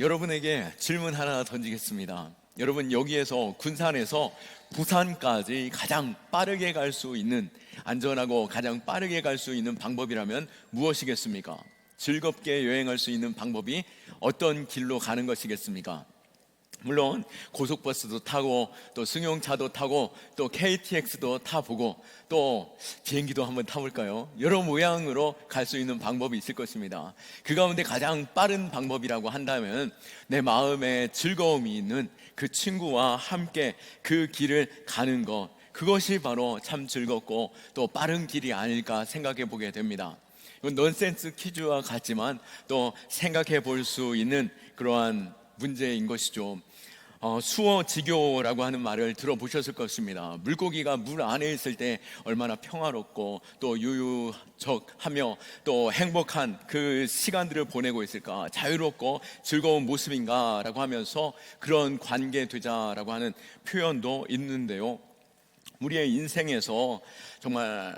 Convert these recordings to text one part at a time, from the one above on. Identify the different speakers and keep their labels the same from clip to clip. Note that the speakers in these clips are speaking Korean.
Speaker 1: 여러분에게 질문 하나 던지겠습니다. 여러분, 여기에서 군산에서 부산까지 가장 빠르게 갈 수 있는, 안전하고 가장 빠르게 갈 수 있는 방법이라면 무엇이겠습니까? 즐겁게 여행할 수 있는 방법이 어떤 길로 가는 것이겠습니까? 물론 고속버스도 타고 또 승용차도 타고 또 KTX도 타보고 또 비행기도 한번 타볼까요? 여러 모양으로 갈 수 있는 방법이 있을 것입니다. 그 가운데 가장 빠른 방법이라고 한다면 내 마음에 즐거움이 있는 그 친구와 함께 그 길을 가는 것, 그것이 바로 참 즐겁고 또 빠른 길이 아닐까 생각해 보게 됩니다. 이건 넌센스 퀴즈와 같지만 또 생각해 볼 수 있는 그러한 문제인 것이죠. 수어지교라고 하는 말을 들어보셨을 것입니다. 물고기가 물 안에 있을 때 얼마나 평화롭고 또 유유적하며 또 행복한 그 시간들을 보내고 있을까, 자유롭고 즐거운 모습인가 라고 하면서 그런 관계되자라고 하는 표현도 있는데요, 우리의 인생에서 정말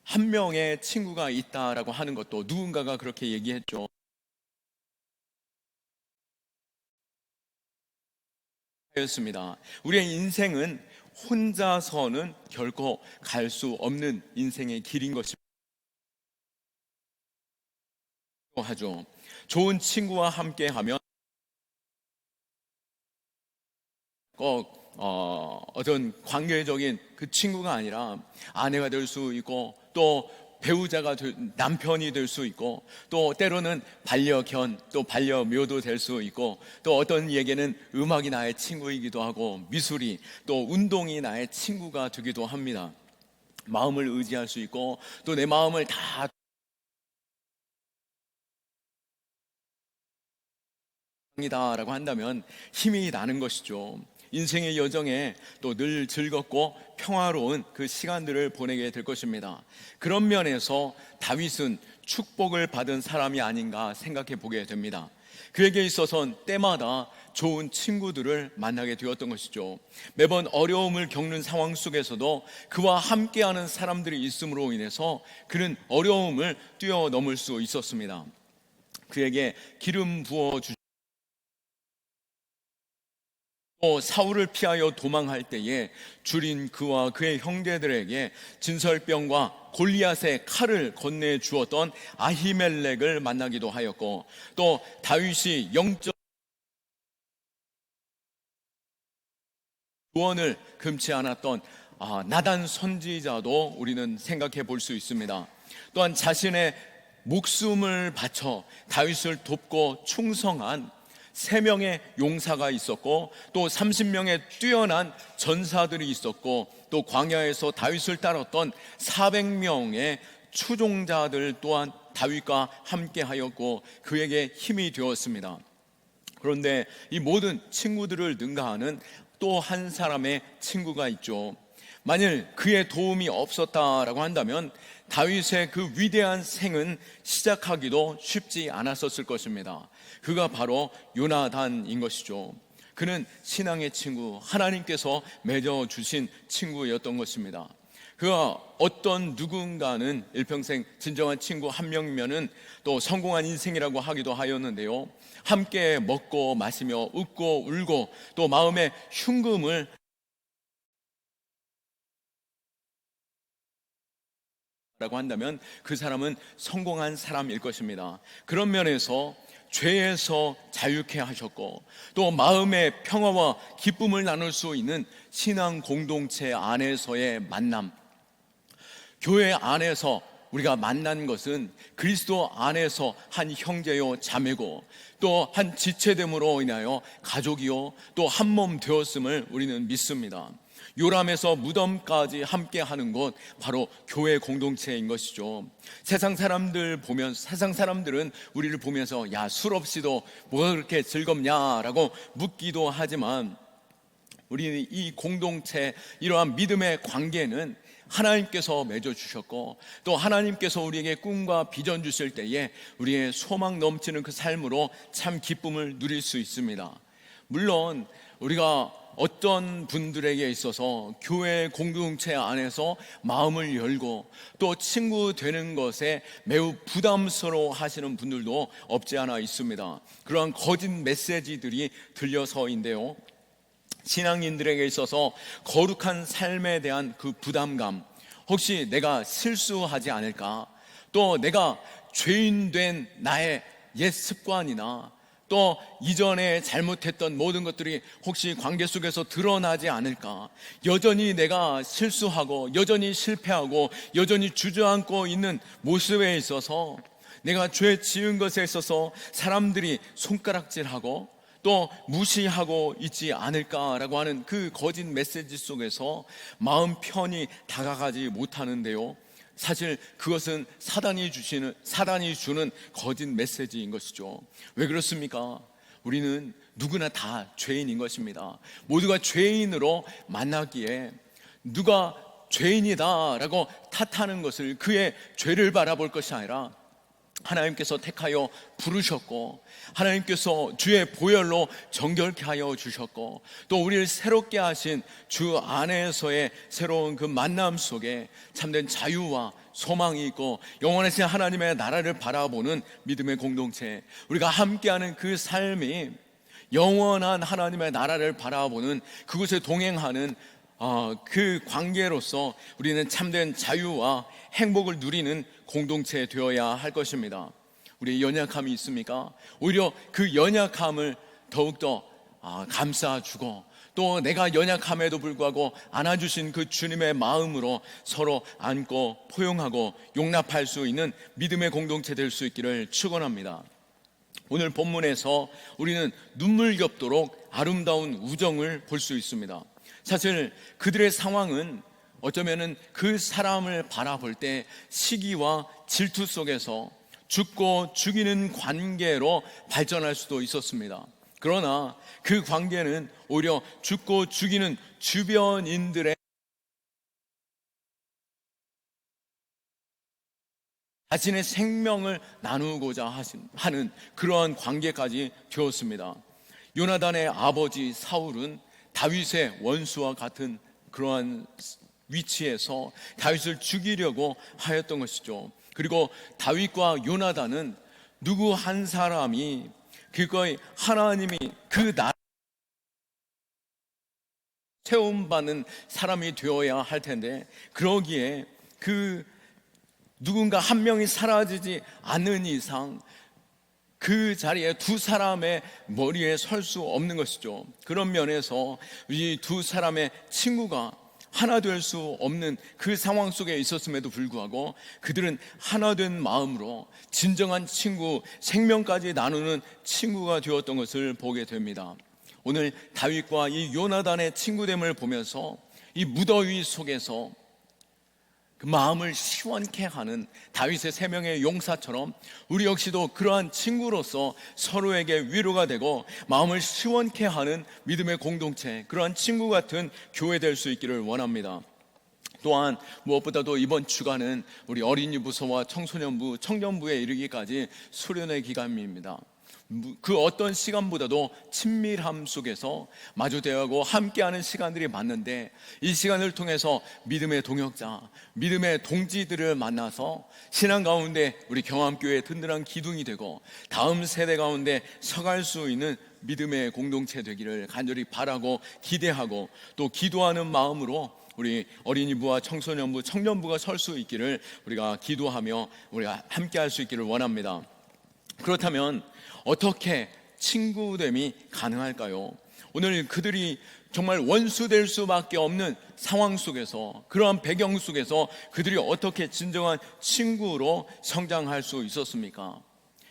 Speaker 1: 한 명의 친구가 있다라고 하는 것도 누군가가 그렇게 얘기했죠. 였습니다. 우리의 인생은 혼자서는 결코 갈 수 없는 인생의 길인 것입니다. 하죠. 좋은 친구와 함께 하면 꼭 어떤 관계적인 그 친구가 아니라 아내가 될 수 있고 또 배우자가 남편이 될 수 있고 또 때로는 반려견 또 반려묘도 될 수 있고 또 어떤 이에게는 음악이 나의 친구이기도 하고 미술이 또 운동이 나의 친구가 되기도 합니다. 마음을 의지할 수 있고 또 내 마음을 다 이다라고 한다면 힘이 나는 것이죠. 인생의 여정에 또 늘 즐겁고 평화로운 그 시간들을 보내게 될 것입니다. 그런 면에서 다윗은 축복을 받은 사람이 아닌가 생각해 보게 됩니다. 그에게 있어서는 때마다 좋은 친구들을 만나게 되었던 것이죠. 매번 어려움을 겪는 상황 속에서도 그와 함께하는 사람들이 있음으로 인해서 그는 어려움을 뛰어넘을 수 있었습니다. 그에게 기름 부어주시고 사울을 피하여 도망할 때에 줄인 그와 그의 형제들에게 진설병과 골리앗의 칼을 건네주었던 아히멜렉을 만나기도 하였고, 또 다윗이 영적 조언을 금치 않았던 나단 선지자도 우리는 생각해 볼 수 있습니다. 또한 자신의 목숨을 바쳐 다윗을 돕고 충성한 3명의 용사가 있었고 또 30명의 뛰어난 전사들이 있었고 또 광야에서 다윗을 따랐던 400명의 추종자들 또한 다윗과 함께 하였고 그에게 힘이 되었습니다. 그런데 이 모든 친구들을 능가하는 또 한 사람의 친구가 있죠. 만일 그의 도움이 없었다라고 한다면 다윗의 그 위대한 생은 시작하기도 쉽지 않았었을 것입니다. 그가 바로 요나단인 것이죠. 그는 신앙의 친구, 하나님께서 맺어주신 친구였던 것입니다. 그가 어떤 누군가는 일평생 진정한 친구 한 명이면은 또 성공한 인생이라고 하기도 하였는데요, 함께 먹고 마시며 웃고 울고 또 마음의 흉금을 라고 한다면 그 사람은 성공한 사람일 것입니다. 그런 면에서 죄에서 자유케 하셨고 또 마음의 평화와 기쁨을 나눌 수 있는 신앙 공동체 안에서의 만남, 교회 안에서 우리가 만난 것은 그리스도 안에서 한 형제요 자매고 또 한 지체됨으로 인하여 가족이요 또 한 몸 되었음을 우리는 믿습니다. 요람에서 무덤까지 함께 하는 곳 바로 교회 공동체인 것이죠. 세상 사람들은 우리를 보면서 야, 술 없이도 뭐가 그렇게 즐겁냐라고 묻기도 하지만 우리는 이 공동체, 이러한 믿음의 관계는 하나님께서 맺어주셨고 또 하나님께서 우리에게 꿈과 비전 주실 때에 우리의 소망 넘치는 그 삶으로 참 기쁨을 누릴 수 있습니다. 물론 우리가 어떤 분들에게 있어서 교회 공동체 안에서 마음을 열고 또 친구 되는 것에 매우 부담스러워 하시는 분들도 없지 않아 있습니다. 그러한 거짓 메시지들이 들려서인데요, 신앙인들에게 있어서 거룩한 삶에 대한 그 부담감, 혹시 내가 실수하지 않을까, 또 내가 죄인된 나의 옛 습관이나 또 이전에 잘못했던 모든 것들이 혹시 관계 속에서 드러나지 않을까, 여전히 내가 실수하고 여전히 실패하고 여전히 주저앉고 있는 모습에 있어서 내가 죄 지은 것에 있어서 사람들이 손가락질하고 또 무시하고 있지 않을까라고 하는 그 거짓 메시지 속에서 마음 편히 다가가지 못하는데요, 사실 그것은 사단이 주는 거짓 메시지인 것이죠. 왜 그렇습니까? 우리는 누구나 다 죄인인 것입니다. 모두가 죄인으로 만나기에 누가 죄인이다라고 탓하는 것을, 그의 죄를 바라볼 것이 아니라 하나님께서 택하여 부르셨고 하나님께서 주의 보혈로 정결케 하여 주셨고 또 우리를 새롭게 하신 주 안에서의 새로운 그 만남 속에 참된 자유와 소망이 있고 영원하신 하나님의 나라를 바라보는 믿음의 공동체, 우리가 함께하는 그 삶이 영원한 하나님의 나라를 바라보는 그곳에 동행하는 그 관계로서 우리는 참된 자유와 행복을 누리는 공동체 되어야 할 것입니다. 우리의 연약함이 있습니까? 오히려 그 연약함을 더욱더 감싸주고 또 내가 연약함에도 불구하고 안아주신 그 주님의 마음으로 서로 안고 포용하고 용납할 수 있는 믿음의 공동체 될 수 있기를 축원합니다. 오늘 본문에서 우리는 눈물겹도록 아름다운 우정을 볼 수 있습니다. 사실 그들의 상황은 어쩌면은 그 사람을 바라볼 때 시기와 질투 속에서 죽고 죽이는 관계로 발전할 수도 있었습니다. 그러나 그 관계는 오히려 죽고 죽이는 주변인들의 자신의 생명을 나누고자 하는 그러한 관계까지 되었습니다. 요나단의 아버지 사울은 다윗의 원수와 같은 그러한 위치에서 다윗을 죽이려고 하였던 것이죠. 그리고 다윗과 요나단은 누구 한 사람이 그거의 하나님이 그 나라 세움받는 사람이 되어야 할 텐데, 그러기에 그 누군가 한 명이 사라지지 않는 이상 그 자리에 두 사람의 머리에 설 수 없는 것이죠. 그런 면에서 이 두 사람의 친구가 하나 될 수 없는 그 상황 속에 있었음에도 불구하고 그들은 하나 된 마음으로 진정한 친구, 생명까지 나누는 친구가 되었던 것을 보게 됩니다. 오늘 다윗과 이 요나단의 친구됨을 보면서 이 무더위 속에서 그 마음을 시원케 하는 다윗의 세 명의 용사처럼 우리 역시도 그러한 친구로서 서로에게 위로가 되고 마음을 시원케 하는 믿음의 공동체, 그러한 친구 같은 교회 될 수 있기를 원합니다. 또한 무엇보다도 이번 주간은 우리 어린이 부서와 청소년부, 청년부에 이르기까지 수련의 기간입니다. 그 어떤 시간보다도 친밀함 속에서 마주 대하고 함께하는 시간들이 많은데, 이 시간을 통해서 믿음의 동역자, 믿음의 동지들을 만나서 신앙 가운데 우리 경암교회의 든든한 기둥이 되고 다음 세대 가운데 서갈 수 있는 믿음의 공동체 되기를 간절히 바라고 기대하고 또 기도하는 마음으로 우리 어린이부와 청소년부, 청년부가 설 수 있기를 우리가 기도하며 우리가 함께할 수 있기를 원합니다. 그렇다면 어떻게 친구됨이 가능할까요? 오늘 그들이 정말 원수 될 수밖에 없는 상황 속에서, 그러한 배경 속에서 그들이 어떻게 진정한 친구로 성장할 수 있었습니까?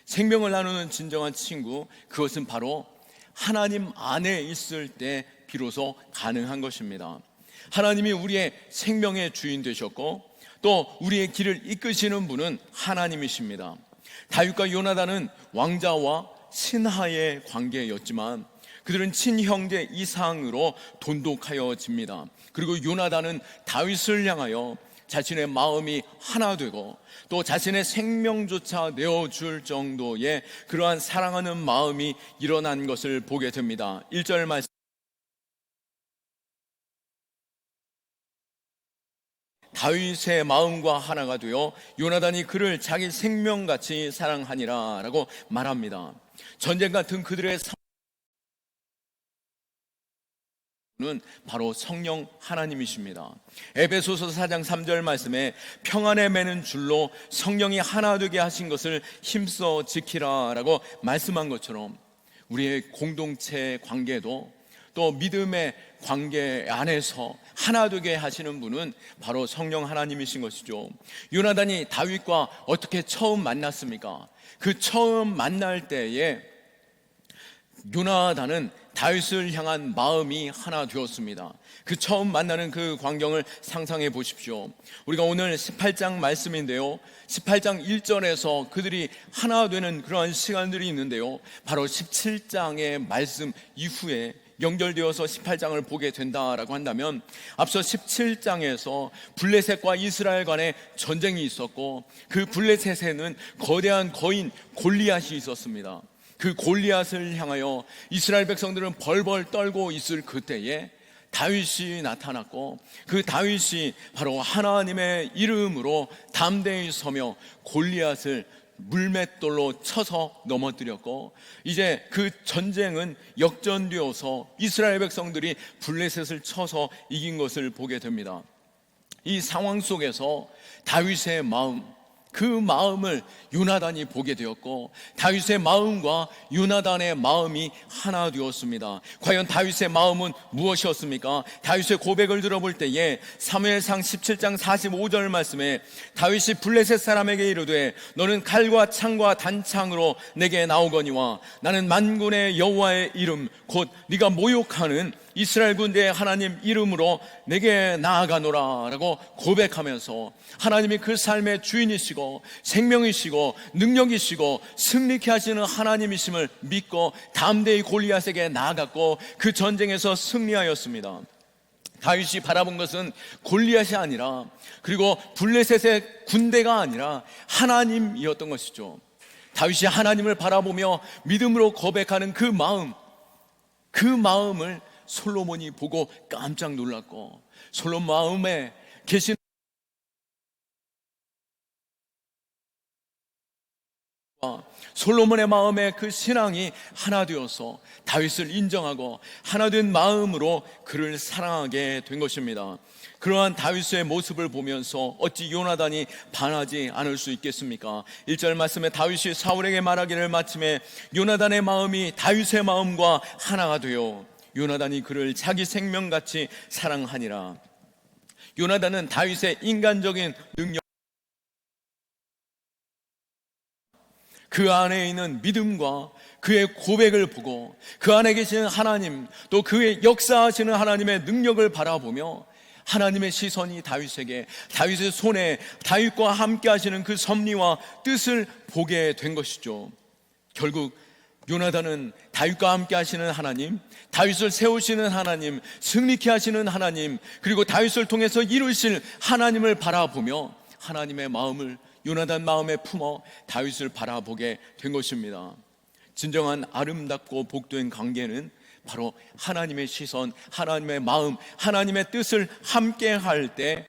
Speaker 1: 생명을 나누는 진정한 친구, 그것은 바로 하나님 안에 있을 때 비로소 가능한 것입니다. 하나님이 우리의 생명의 주인 되셨고 또 우리의 길을 이끄시는 분은 하나님이십니다. 다윗과 요나단은 왕자와 신하의 관계였지만 그들은 친형제 이상으로 돈독하여집니다. 그리고 요나단은 다윗을 향하여 자신의 마음이 하나 되고 또 자신의 생명조차 내어줄 정도의 그러한 사랑하는 마음이 일어난 것을 보게 됩니다. 1절 말씀 다윗의 마음과 하나가 되어 요나단이 그를 자기 생명같이 사랑하니라 라고 말합니다. 전쟁 같은 그들의 는 바로 성령 하나님이십니다. 에베소서 4장 3절 말씀에 평안에 매는 줄로 성령이 하나 되게 하신 것을 힘써 지키라 라고 말씀한 것처럼 우리의 공동체 관계도 또 믿음의 관계 안에서 하나 되게 하시는 분은 바로 성령 하나님이신 것이죠. 요나단이 다윗과 어떻게 처음 만났습니까? 그 처음 만날 때에 요나단은 다윗을 향한 마음이 하나 되었습니다. 그 처음 만나는 그 광경을 상상해 보십시오. 우리가 오늘 18장 말씀인데요, 18장 1절에서 그들이 하나 되는 그러한 시간들이 있는데요, 바로 17장의 말씀 이후에 연결되어서 18장을 보게 된다라고 한다면, 앞서 17장에서 블레셋과 이스라엘 간의 전쟁이 있었고, 그 블레셋에는 거대한 거인 골리앗이 있었습니다. 그 골리앗을 향하여 이스라엘 백성들은 벌벌 떨고 있을 그때에 다윗이 나타났고, 그 다윗이 바로 하나님의 이름으로 담대히 서며 골리앗을 물맷돌로 쳐서 넘어뜨렸고, 이제 그 전쟁은 역전되어서 이스라엘 백성들이 블레셋을 쳐서 이긴 것을 보게 됩니다. 이 상황 속에서 다윗의 마음, 그 마음을 요나단이 보게 되었고, 다윗의 마음과 요나단의 마음이 하나 되었습니다. 과연 다윗의 마음은 무엇이었습니까? 다윗의 고백을 들어볼 때에 사무엘상 17장 45절 말씀에 다윗이 블레셋 사람에게 이르되 너는 칼과 창과 단창으로 내게 나오거니와 나는 만군의 여호와의 이름 곧 네가 모욕하는 이스라엘 군대의 하나님 이름으로 내게 나아가노라 라고 고백하면서 하나님이 그 삶의 주인이시고 생명이시고 능력이시고 승리케 하시는 하나님이심을 믿고 담대히 골리앗에게 나아갔고 그 전쟁에서 승리하였습니다. 다윗이 바라본 것은 골리앗이 아니라, 그리고 블레셋의 군대가 아니라 하나님이었던 것이죠. 다윗이 하나님을 바라보며 믿음으로 고백하는 그 마음을 솔로몬이 보고 깜짝 놀랐고, 솔로몬 마음에 계신 솔로몬의 마음에 그 신앙이 하나 되어서 다윗을 인정하고 하나 된 마음으로 그를 사랑하게 된 것입니다. 그러한 다윗의 모습을 보면서 어찌 요나단이 반하지 않을 수 있겠습니까? 1절 말씀에 다윗이 사울에게 말하기를 마침에 요나단의 마음이 다윗의 마음과 하나가 되어 요나단이 그를 자기 생명같이 사랑하니라. 요나단은 다윗의 인간적인 능력, 그 안에 있는 믿음과 그의 고백을 보고 그 안에 계시는 하나님, 또 그의 역사하시는 하나님의 능력을 바라보며 하나님의 시선이 다윗에게, 다윗의 손에 다윗과 함께 하시는 그 섭리와 뜻을 보게 된 것이죠. 결국 요나단은 다윗과 함께 하시는 하나님, 다윗을 세우시는 하나님, 승리케 하시는 하나님, 그리고 다윗을 통해서 이루실 하나님을 바라보며 하나님의 마음을 요나단 마음에 품어 다윗을 바라보게 된 것입니다. 진정한 아름답고 복된 관계는 바로 하나님의 시선, 하나님의 마음, 하나님의 뜻을 함께 할 때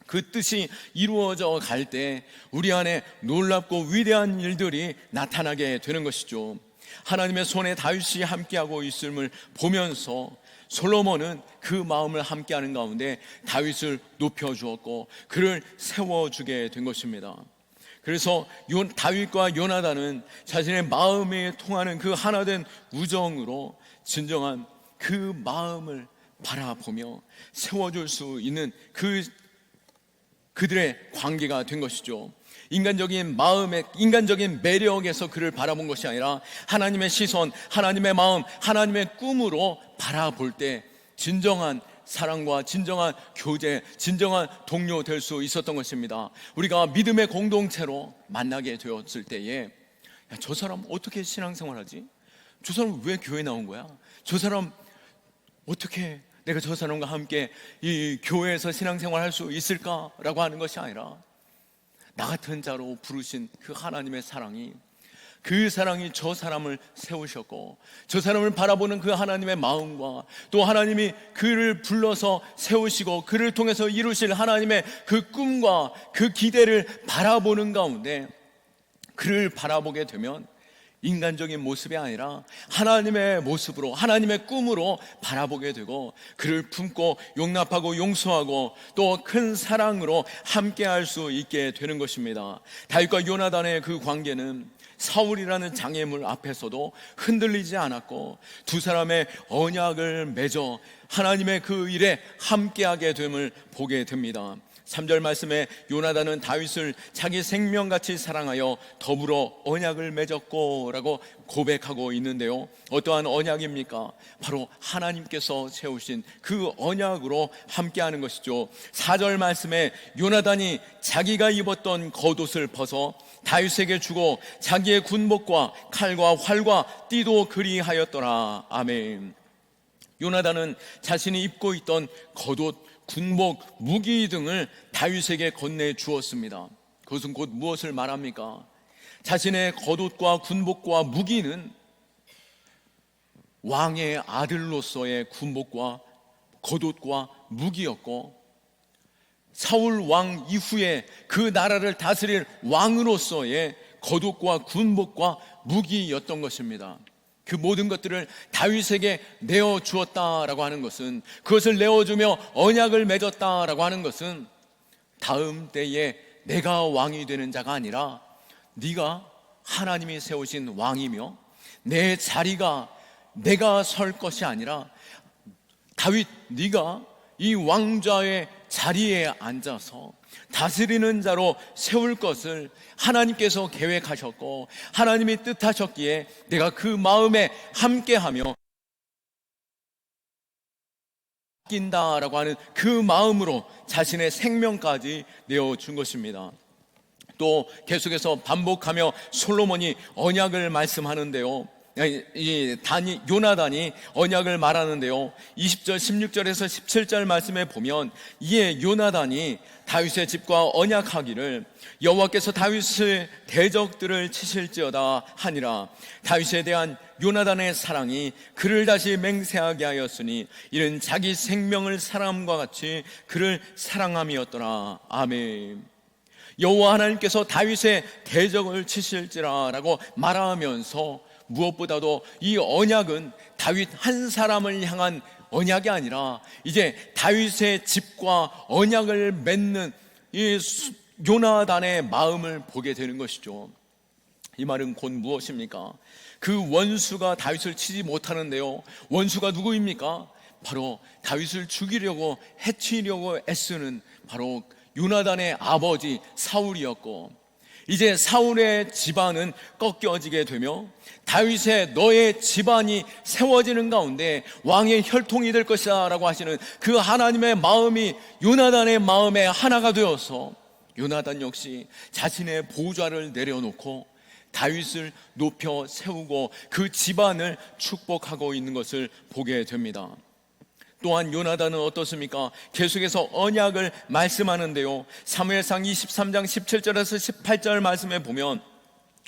Speaker 1: 그 뜻이 이루어져 갈 때 우리 안에 놀랍고 위대한 일들이 나타나게 되는 것이죠. 하나님의 손에 다윗이 함께하고 있음을 보면서 솔로몬은 그 마음을 함께하는 가운데 다윗을 높여주었고 그를 세워주게 된 것입니다. 그래서 다윗과 요나단은 자신의 마음에 통하는 그 하나된 우정으로 진정한 그 마음을 바라보며 세워줄 수 있는 그들의 관계가 된 것이죠. 인간적인 마음의, 인간적인 매력에서 그를 바라본 것이 아니라 하나님의 시선, 하나님의 마음, 하나님의 꿈으로 바라볼 때 진정한 사랑과 진정한 교제, 진정한 동료 될 수 있었던 것입니다. 우리가 믿음의 공동체로 만나게 되었을 때에 야, 저 사람 어떻게 신앙생활하지? 저 사람 왜 교회 나온 거야? 저 사람 어떻게 내가 저 사람과 함께 이 교회에서 신앙생활 할 수 있을까라고 하는 것이 아니라 나 같은 자로 부르신 그 하나님의 사랑이 그 사랑이 저 사람을 세우셨고, 저 사람을 바라보는 그 하나님의 마음과 또 하나님이 그를 불러서 세우시고 그를 통해서 이루실 하나님의 그 꿈과 그 기대를 바라보는 가운데, 그를 바라보게 되면 인간적인 모습이 아니라 하나님의 모습으로, 하나님의 꿈으로 바라보게 되고, 그를 품고 용납하고 용서하고 또 큰 사랑으로 함께할 수 있게 되는 것입니다. 다윗과 요나단의 그 관계는 사울이라는 장애물 앞에서도 흔들리지 않았고, 두 사람의 언약을 맺어 하나님의 그 일에 함께하게 됨을 보게 됩니다. 3절 말씀에 요나단은 다윗을 자기 생명같이 사랑하여 더불어 언약을 맺었고 라고 고백하고 있는데요, 어떠한 언약입니까? 바로 하나님께서 세우신 그 언약으로 함께하는 것이죠. 4절 말씀에 요나단이 자기가 입었던 겉옷을 벗어 다윗에게 주고 자기의 군복과 칼과 활과 띠도 그리하였더라. 아멘. 요나단은 자신이 입고 있던 겉옷, 군복, 무기 등을 다윗에게 건네 주었습니다. 그것은 곧 무엇을 말합니까? 자신의 겉옷과 군복과 무기는 왕의 아들로서의 군복과 겉옷과 무기였고, 사울 왕 이후에 그 나라를 다스릴 왕으로서의 겉옷과 군복과 무기였던 것입니다. 그 모든 것들을 다윗에게 내어주었다라고 하는 것은, 그것을 내어주며 언약을 맺었다라고 하는 것은, 다음 때에 내가 왕이 되는 자가 아니라 네가 하나님이 세우신 왕이며, 내 자리가 내가 설 것이 아니라 다윗, 네가 이 왕좌의 자리에 앉아서 다스리는 자로 세울 것을 하나님께서 계획하셨고 하나님이 뜻하셨기에 내가 그 마음에 함께하며 아낀다라고 하는 그 마음으로 자신의 생명까지 내어준 것입니다. 또 계속해서 반복하며 솔로몬이 언약을 말씀하는데요, 요나단이 언약을 말하는데요, 20절 16절에서 17절 말씀에 보면, 이에 요나단이 다윗의 집과 언약하기를 여호와께서 다윗의 대적들을 치실지어다 하니라. 다윗에 대한 요나단의 사랑이 그를 다시 맹세하게 하였으니 이는 자기 생명을 사랑함과 같이 그를 사랑함이었더라. 아멘. 여호와 하나님께서 다윗의 대적을 치실지라 라고 말하면서, 무엇보다도 이 언약은 다윗 한 사람을 향한 언약이 아니라 이제 다윗의 집과 언약을 맺는 이 요나단의 마음을 보게 되는 것이죠. 이 말은 곧 무엇입니까? 그 원수가 다윗을 치지 못하는데요, 원수가 누구입니까? 바로 다윗을 죽이려고 해치려고 애쓰는 바로 요나단의 아버지 사울이었고, 이제 사울의 집안은 꺾여지게 되며 다윗의 너의 집안이 세워지는 가운데 왕의 혈통이 될 것이다 라고 하시는 그 하나님의 마음이 요나단의 마음에 하나가 되어서, 요나단 역시 자신의 보좌를 내려놓고 다윗을 높여 세우고 그 집안을 축복하고 있는 것을 보게 됩니다. 또한 요나단은 어떻습니까? 계속해서 언약을 말씀하는데요, 사무엘상 23장 17절에서 18절 말씀에 보면,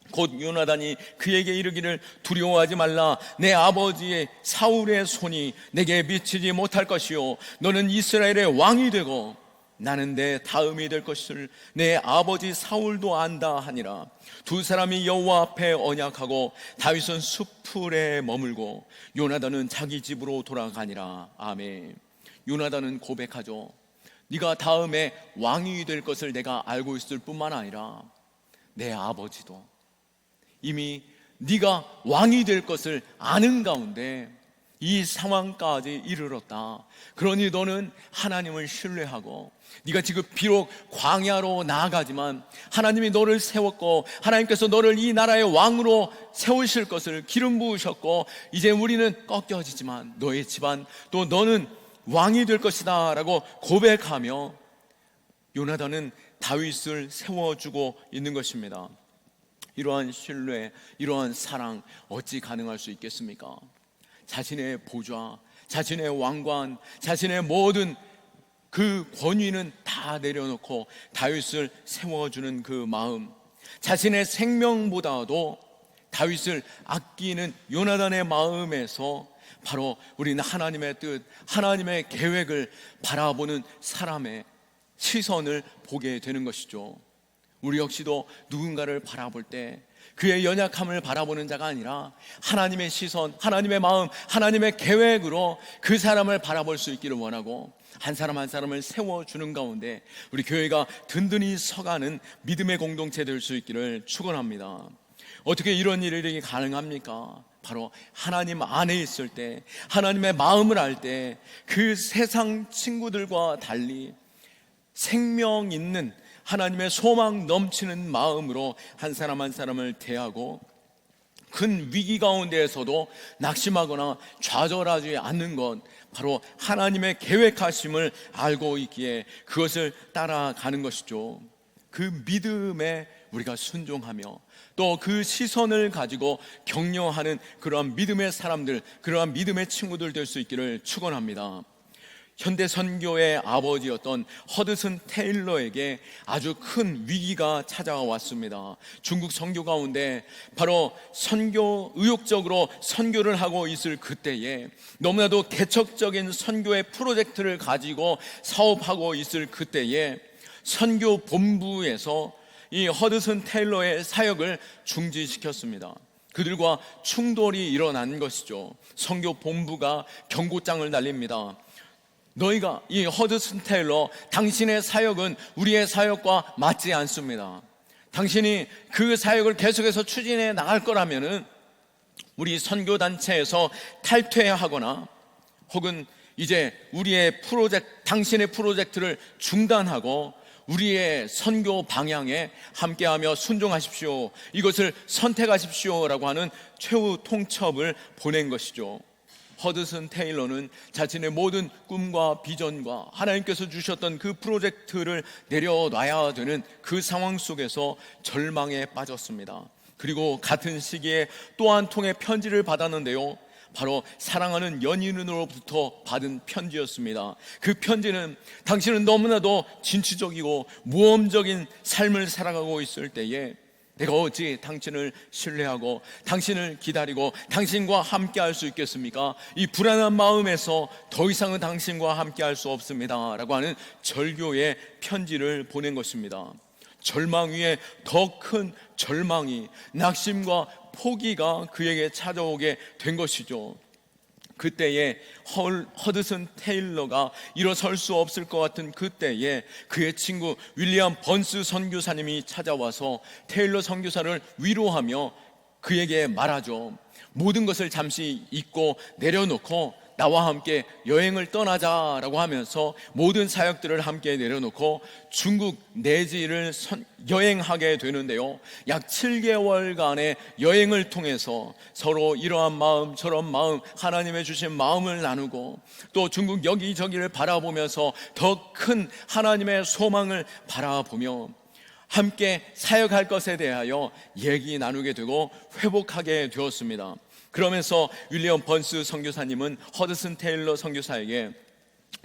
Speaker 1: 곧 요나단이 그에게 이르기를 두려워하지 말라. 내 아버지의 사울의 손이 내게 미치지 못할 것이요 너는 이스라엘의 왕이 되고 나는 내 다음이 될 것을 내 아버지 사울도 안다 하니라. 두 사람이 여호와 앞에 언약하고 다윗은 숲풀에 머물고 요나단은 자기 집으로 돌아가니라. 아멘. 요나단은 고백하죠. 네가 다음에 왕이 될 것을 내가 알고 있을 뿐만 아니라 내 아버지도 이미 네가 왕이 될 것을 아는 가운데 이 상황까지 이르렀다. 그러니 너는 하나님을 신뢰하고, 네가 지금 비록 광야로 나아가지만 하나님이 너를 세웠고 하나님께서 너를 이 나라의 왕으로 세우실 것을 기름 부으셨고, 이제 우리는 꺾여지지만 너의 집안 또 너는 왕이 될 것이다 라고 고백하며 요나단은 다윗을 세워주고 있는 것입니다. 이러한 신뢰, 이러한 사랑 어찌 가능할 수 있겠습니까? 자신의 보좌, 자신의 왕관, 자신의 모든 그 권위는 다 내려놓고 다윗을 세워주는 그 마음, 자신의 생명보다도 다윗을 아끼는 요나단의 마음에서 바로 우리는 하나님의 뜻, 하나님의 계획을 바라보는 사람의 시선을 보게 되는 것이죠. 우리 역시도 누군가를 바라볼 때 그의 연약함을 바라보는 자가 아니라 하나님의 시선, 하나님의 마음, 하나님의 계획으로 그 사람을 바라볼 수 있기를 원하고, 한 사람 한 사람을 세워주는 가운데 우리 교회가 든든히 서가는 믿음의 공동체 될 수 있기를 축원합니다. 어떻게 이런 일이 가능합니까? 바로 하나님 안에 있을 때, 하나님의 마음을 알 때 그 세상 친구들과 달리 생명 있는 하나님의 소망 넘치는 마음으로 한 사람 한 사람을 대하고, 큰 위기 가운데에서도 낙심하거나 좌절하지 않는 것, 바로 하나님의 계획하심을 알고 있기에 그것을 따라가는 것이죠. 그 믿음에 우리가 순종하며 또 그 시선을 가지고 격려하는 그러한 믿음의 사람들, 그러한 믿음의 친구들 될 수 있기를 축원합니다. 현대 선교의 아버지였던 허드슨 테일러에게 아주 큰 위기가 찾아왔습니다. 중국 선교 가운데 바로 의욕적으로 선교를 하고 있을 그때에, 너무나도 개척적인 선교의 프로젝트를 가지고 사업하고 있을 그때에 선교 본부에서 이 허드슨 테일러의 사역을 중지시켰습니다. 그들과 충돌이 일어난 것이죠. 선교 본부가 경고장을 날립니다. 너희가, 이 허드슨 테일러, 당신의 사역은 우리의 사역과 맞지 않습니다. 당신이 그 사역을 계속해서 추진해 나갈 거라면은 우리 선교단체에서 탈퇴하거나 혹은 이제 우리의 당신의 프로젝트를 중단하고 우리의 선교 방향에 함께하며 순종하십시오, 이것을 선택하십시오라고 하는 최후 통첩을 보낸 것이죠. 허드슨 테일러는 자신의 모든 꿈과 비전과 하나님께서 주셨던 그 프로젝트를 내려놔야 되는 그 상황 속에서 절망에 빠졌습니다. 그리고 같은 시기에 또 한 통의 편지를 받았는데요, 바로 사랑하는 연인으로부터 받은 편지였습니다. 그 편지는 당신은 너무나도 진취적이고 모험적인 삶을 살아가고 있을 때에 내가 어찌 당신을 신뢰하고 당신을 기다리고 당신과 함께 할 수 있겠습니까? 이 불안한 마음에서 더 이상은 당신과 함께 할 수 없습니다 라고 하는 절교의 편지를 보낸 것입니다. 절망 위에 더 큰 절망이, 낙심과 포기가 그에게 찾아오게 된 것이죠. 그때에 허드슨 테일러가 일어설 수 없을 것 같은 그때에 그의 친구 윌리엄 번스 선교사님이 찾아와서 테일러 선교사를 위로하며 그에게 말하죠. 모든 것을 잠시 잊고 내려놓고 나와 함께 여행을 떠나자라고 하면서 모든 사역들을 함께 내려놓고 중국 내지를 여행하게 되는데요, 약 7개월간의 여행을 통해서 서로 이러한 마음 저런 마음, 하나님의 주신 마음을 나누고 또 중국 여기저기를 바라보면서 더 큰 하나님의 소망을 바라보며 함께 사역할 것에 대하여 얘기 나누게 되고 회복하게 되었습니다. 그러면서 윌리엄 번스 선교사님은 허드슨 테일러 선교사에게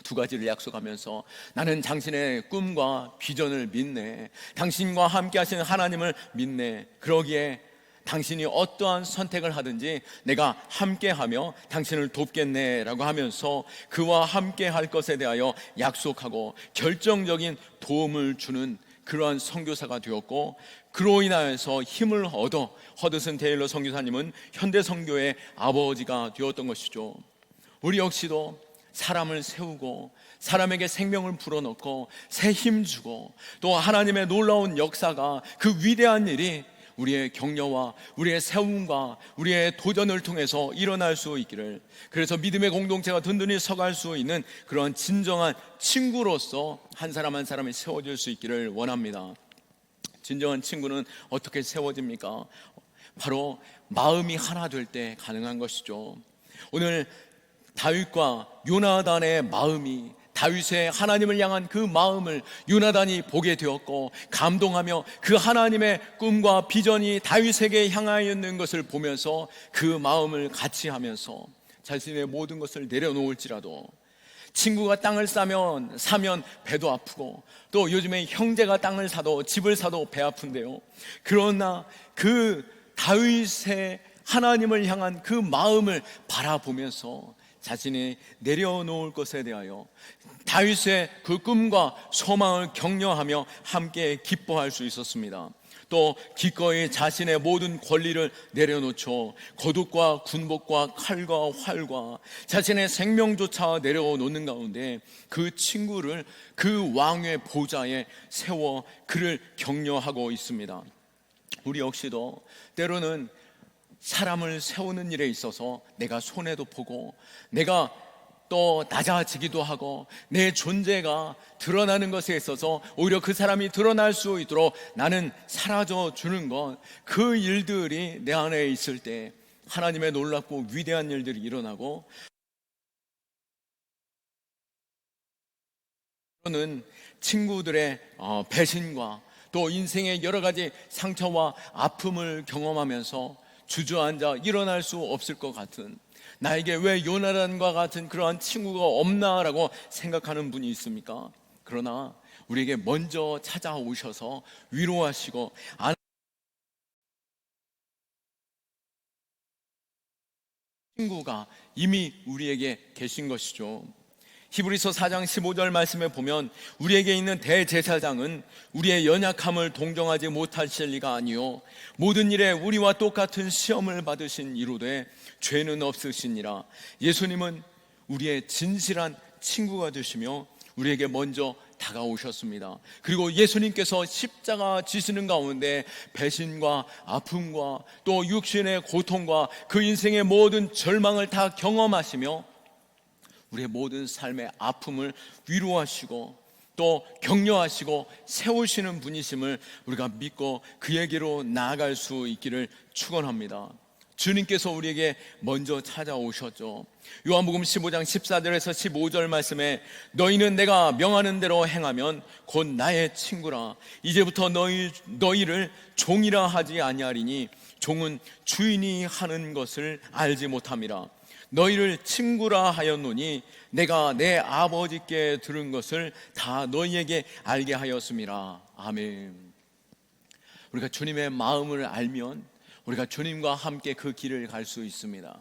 Speaker 1: 두 가지를 약속하면서, 나는 당신의 꿈과 비전을 믿네, 당신과 함께 하시는 하나님을 믿네, 그러기에 당신이 어떠한 선택을 하든지 내가 함께하며 당신을 돕겠네 라고 하면서 그와 함께 할 것에 대하여 약속하고 결정적인 도움을 주는 그러한 선교사가 되었고, 그로 인하여서 힘을 얻어 허드슨 테일러 선교사님은 현대 선교의 아버지가 되었던 것이죠. 우리 역시도 사람을 세우고 사람에게 생명을 불어넣고 새 힘 주고 또 하나님의 놀라운 역사가, 그 위대한 일이 우리의 격려와 우리의 세움과 우리의 도전을 통해서 일어날 수 있기를, 그래서 믿음의 공동체가 든든히 서갈 수 있는 그런 진정한 친구로서 한 사람 한 사람이 세워질 수 있기를 원합니다. 진정한 친구는 어떻게 세워집니까? 바로 마음이 하나 될 때 가능한 것이죠. 오늘 다윗과 요나단의 마음이, 다윗의 하나님을 향한 그 마음을 요나단이 보게 되었고 감동하며 그 하나님의 꿈과 비전이 다윗에게 향하여 있는 것을 보면서 그 마음을 같이 하면서 자신의 모든 것을 내려놓을지라도, 친구가 땅을 사면 배도 아프고 또 요즘에 형제가 땅을 사도 집을 사도 배 아픈데요, 그러나 그 다윗의 하나님을 향한 그 마음을 바라보면서 자신이 내려놓을 것에 대하여 다윗의 그 꿈과 소망을 격려하며 함께 기뻐할 수 있었습니다. 또 기꺼이 자신의 모든 권리를 내려놓죠. 거둑과 군복과 칼과 활과 자신의 생명조차 내려놓는 가운데 그 친구를 그 왕의 보좌에 세워 그를 격려하고 있습니다. 우리 역시도 때로는 사람을 세우는 일에 있어서 내가 손해도 보고 내가 또 낮아지기도 하고 내 존재가 드러나는 것에 있어서 오히려 그 사람이 드러날 수 있도록 나는 사라져 주는 것, 그 일들이 내 안에 있을 때 하나님의 놀랍고 위대한 일들이 일어나고, 저는 친구들의 배신과 또 인생의 여러 가지 상처와 아픔을 경험하면서 주저앉아 일어날 수 없을 것 같은, 나에게 왜 요나단과 같은 그러한 친구가 없나라고 생각하는 분이 있습니까? 그러나 우리에게 먼저 찾아오셔서 위로하시고 친구가 이미 우리에게 계신 것이죠. 히브리서 4장 15절 말씀에 보면 우리에게 있는 대제사장은 우리의 연약함을 동정하지 못하실 리가 아니요 모든 일에 우리와 똑같은 시험을 받으신 이로되 죄는 없으시니라. 예수님은 우리의 진실한 친구가 되시며 우리에게 먼저 다가오셨습니다. 그리고 예수님께서 십자가 지시는 가운데 배신과 아픔과 또 육신의 고통과 그 인생의 모든 절망을 다 경험하시며 우리의 모든 삶의 아픔을 위로하시고 또 격려하시고 세우시는 분이심을 우리가 믿고 그에게로 나아갈 수 있기를 축원합니다. 주님께서 우리에게 먼저 찾아오셨죠. 요한복음 15장 14절에서 15절 말씀에 너희는 내가 명하는 대로 행하면 곧 나의 친구라. 이제부터 너희를 종이라 하지 아니하리니 종은 주인이 하는 것을 알지 못함이라. 너희를 친구라 하였노니 내가 내 아버지께 들은 것을 다 너희에게 알게 하였음이라. 아멘. 우리가 주님의 마음을 알면 우리가 주님과 함께 그 길을 갈 수 있습니다.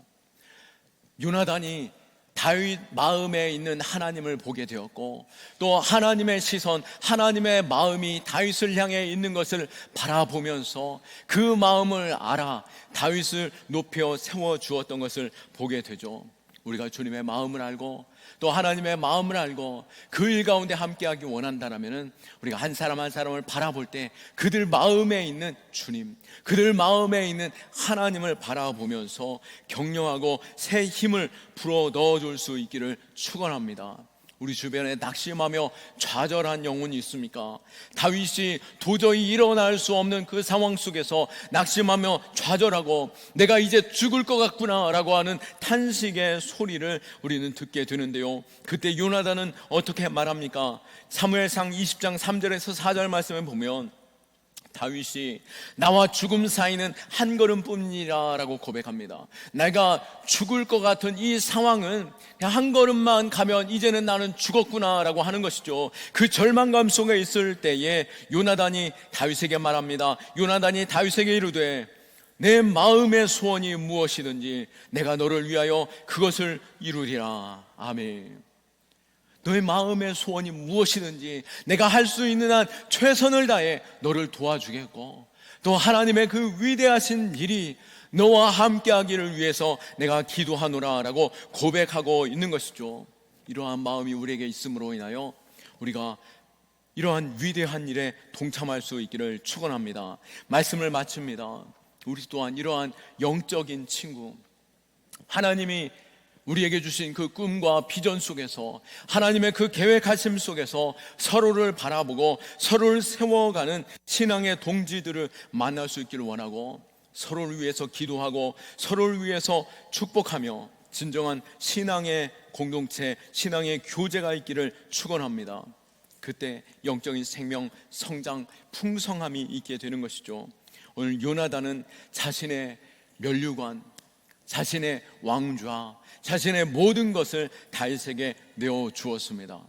Speaker 1: 요나단이 다윗 마음에 있는 하나님을 보게 되었고 또 하나님의 시선, 하나님의 마음이 다윗을 향해 있는 것을 바라보면서 그 마음을 알아 다윗을 높여 세워주었던 것을 보게 되죠. 우리가 주님의 마음을 알고 또 하나님의 마음을 알고 그 일 가운데 함께하기 원한다면 우리가 한 사람 한 사람을 바라볼 때 그들 마음에 있는 주님, 그들 마음에 있는 하나님을 바라보면서 격려하고 새 힘을 불어 넣어줄 수 있기를 축원합니다. 우리 주변에 낙심하며 좌절한 영혼이 있습니까? 다윗이 도저히 일어날 수 없는 그 상황 속에서 낙심하며 좌절하고 내가 이제 죽을 것 같구나 라고 하는 탄식의 소리를 우리는 듣게 되는데요, 그때 요나단은 어떻게 말합니까? 사무엘상 20장 3절에서 4절 말씀을 보면 다윗이 나와 죽음 사이는 한 걸음뿐이라 라고 고백합니다. 내가 죽을 것 같은 이 상황은 그냥 한 걸음만 가면 이제는 나는 죽었구나 라고 하는 것이죠. 그 절망감 속에 있을 때에 요나단이 다윗에게 말합니다. 요나단이 다윗에게 이르되 내 마음의 소원이 무엇이든지 내가 너를 위하여 그것을 이루리라. 아멘. 너의 마음의 소원이 무엇이든지 내가 할 수 있는 한 최선을 다해 너를 도와주겠고 또 하나님의 그 위대하신 일이 너와 함께하기를 위해서 내가 기도하노라 라고 고백하고 있는 것이죠. 이러한 마음이 우리에게 있음으로 인하여 우리가 이러한 위대한 일에 동참할 수 있기를 축원합니다. 말씀을 마칩니다. 우리 또한 이러한 영적인 친구, 하나님이 우리에게 주신 그 꿈과 비전 속에서 하나님의 그 계획하심 속에서 서로를 바라보고 서로를 세워가는 신앙의 동지들을 만날 수 있기를 원하고 서로를 위해서 기도하고 서로를 위해서 축복하며 진정한 신앙의 공동체, 신앙의 교제가 있기를 축원합니다. 그때 영적인 생명, 성장, 풍성함이 있게 되는 것이죠. 오늘 요나단은 자신의 면류관, 자신의 왕좌, 자신의 모든 것을 다윗에게 내어 주었습니다.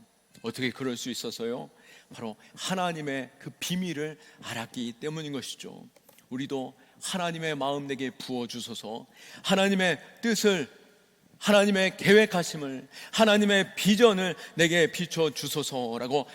Speaker 1: 어떻게 그럴 수 있어서요? 바로 하나님의 그 비밀을 알았기 때문인 것이죠. 우리도 하나님의 마음 내게 부어주소서. 하나님의 뜻을, 하나님의 계획하심을, 하나님의 비전을 내게 비춰주소서라고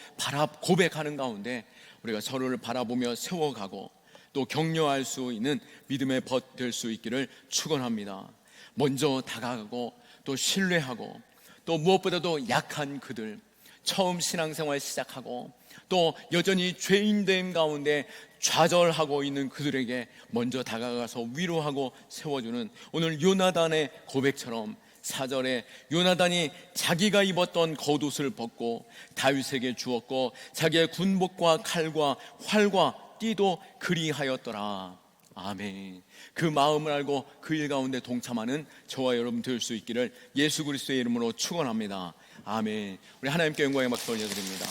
Speaker 1: 고백하는 가운데 우리가 서로를 바라보며 세워가고 또 격려할 수 있는 믿음의 벗 될 수 있기를 축원합니다. 먼저 다가가고 또 신뢰하고 또 무엇보다도 약한 그들, 처음 신앙생활 시작하고 또 여전히 죄인됨 가운데 좌절하고 있는 그들에게 먼저 다가가서 위로하고 세워주는 오늘 요나단의 고백처럼 4절에 요나단이 자기가 입었던 겉옷을 벗고 다윗에게 주었고 자기의 군복과 칼과 활과 띠도 그리하였더라. 아멘. 그 마음을 알고 그 일 가운데 동참하는 저와 여러분 될 수 있기를 예수 그리스도의 이름으로 축원합니다. 아멘. 우리 하나님께 영광의 박수 올려드립니다.